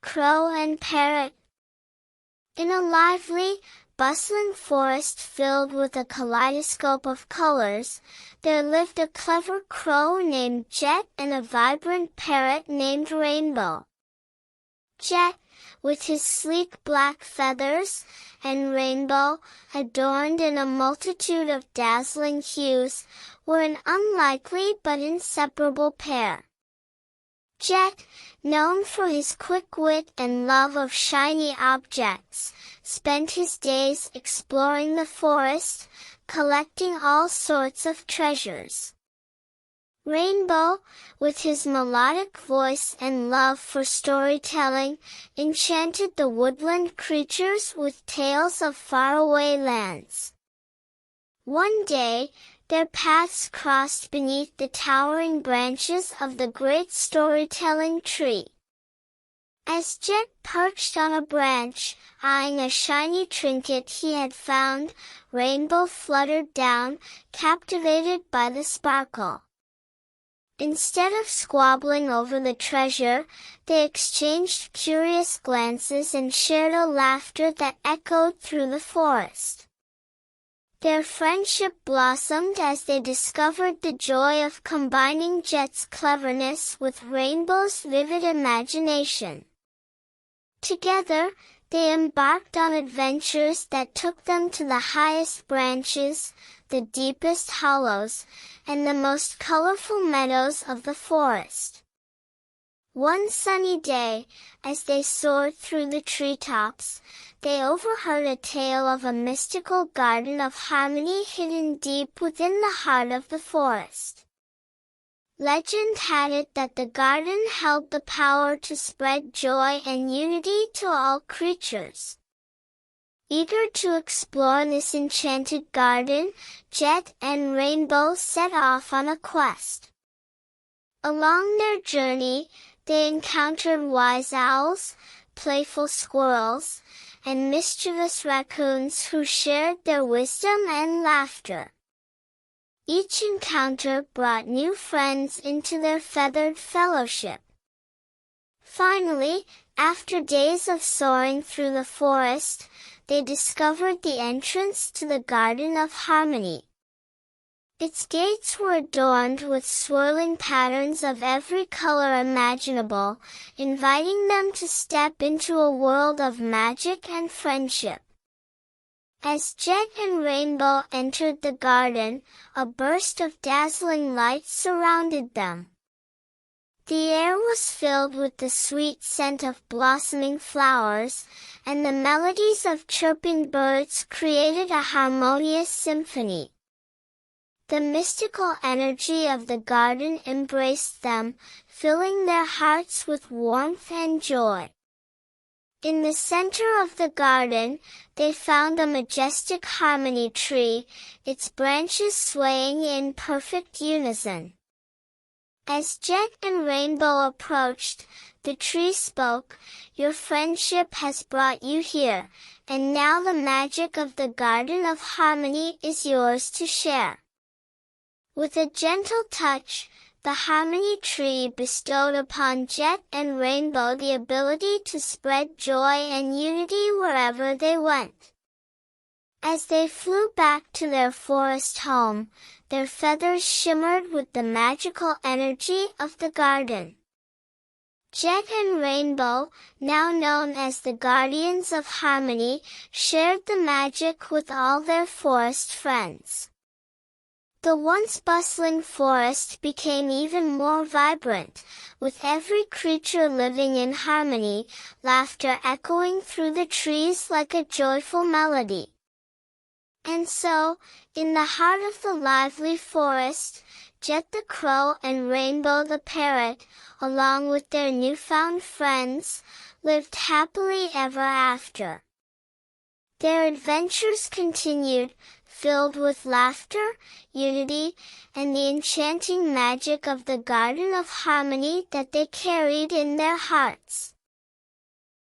Crow and Parrot. In a lively, bustling forest filled with a kaleidoscope of colors, there lived a clever crow named Jet and a vibrant parrot named Rainbow. Jet, with his sleek black feathers, and Rainbow, adorned in a multitude of dazzling hues, were an unlikely but inseparable pair. Jet, known for his quick wit and love of shiny objects, spent his days exploring the forest, collecting all sorts of treasures. Rainbow, with his melodic voice and love for storytelling, enchanted the woodland creatures with tales of faraway lands. One day, their paths crossed beneath the towering branches of the great storytelling tree. As Jet perched on a branch, eyeing a shiny trinket he had found, Rainbow fluttered down, captivated by the sparkle. Instead of squabbling over the treasure, they exchanged curious glances and shared a laughter that echoed through the forest. Their friendship blossomed as they discovered the joy of combining Jet's cleverness with Rainbow's vivid imagination. Together, they embarked on adventures that took them to the highest branches, the deepest hollows, and the most colorful meadows of the forest. One sunny day, as they soared through the treetops, they overheard a tale of a mystical garden of harmony hidden deep within the heart of the forest. Legend had it that the garden held the power to spread joy and unity to all creatures. Eager to explore this enchanted garden, Jet and Rainbow set off on a quest. Along their journey, they encountered wise owls, playful squirrels, and mischievous raccoons who shared their wisdom and laughter. Each encounter brought new friends into their feathered fellowship. Finally, after days of soaring through the forest, they discovered the entrance to the Garden of Harmony. Its gates were adorned with swirling patterns of every color imaginable, inviting them to step into a world of magic and friendship. As Jet and Rainbow entered the garden, a burst of dazzling light surrounded them. The air was filled with the sweet scent of blossoming flowers, and the melodies of chirping birds created a harmonious symphony. The mystical energy of the garden embraced them, filling their hearts with warmth and joy. In the center of the garden, they found a majestic harmony tree, its branches swaying in perfect unison. As Jet and Rainbow approached, the tree spoke, "Your friendship has brought you here, and now the magic of the Garden of Harmony is yours to share." With a gentle touch, the Harmony Tree bestowed upon Jet and Rainbow the ability to spread joy and unity wherever they went. As they flew back to their forest home, their feathers shimmered with the magical energy of the garden. Jet and Rainbow, now known as the Guardians of Harmony, shared the magic with all their forest friends. The once bustling forest became even more vibrant, with every creature living in harmony, laughter echoing through the trees like a joyful melody. And so, in the heart of the lively forest, Jet the Crow and Rainbow the Parrot, along with their newfound friends, lived happily ever after. Their adventures continued, filled with laughter, unity, and the enchanting magic of the Garden of Harmony that they carried in their hearts.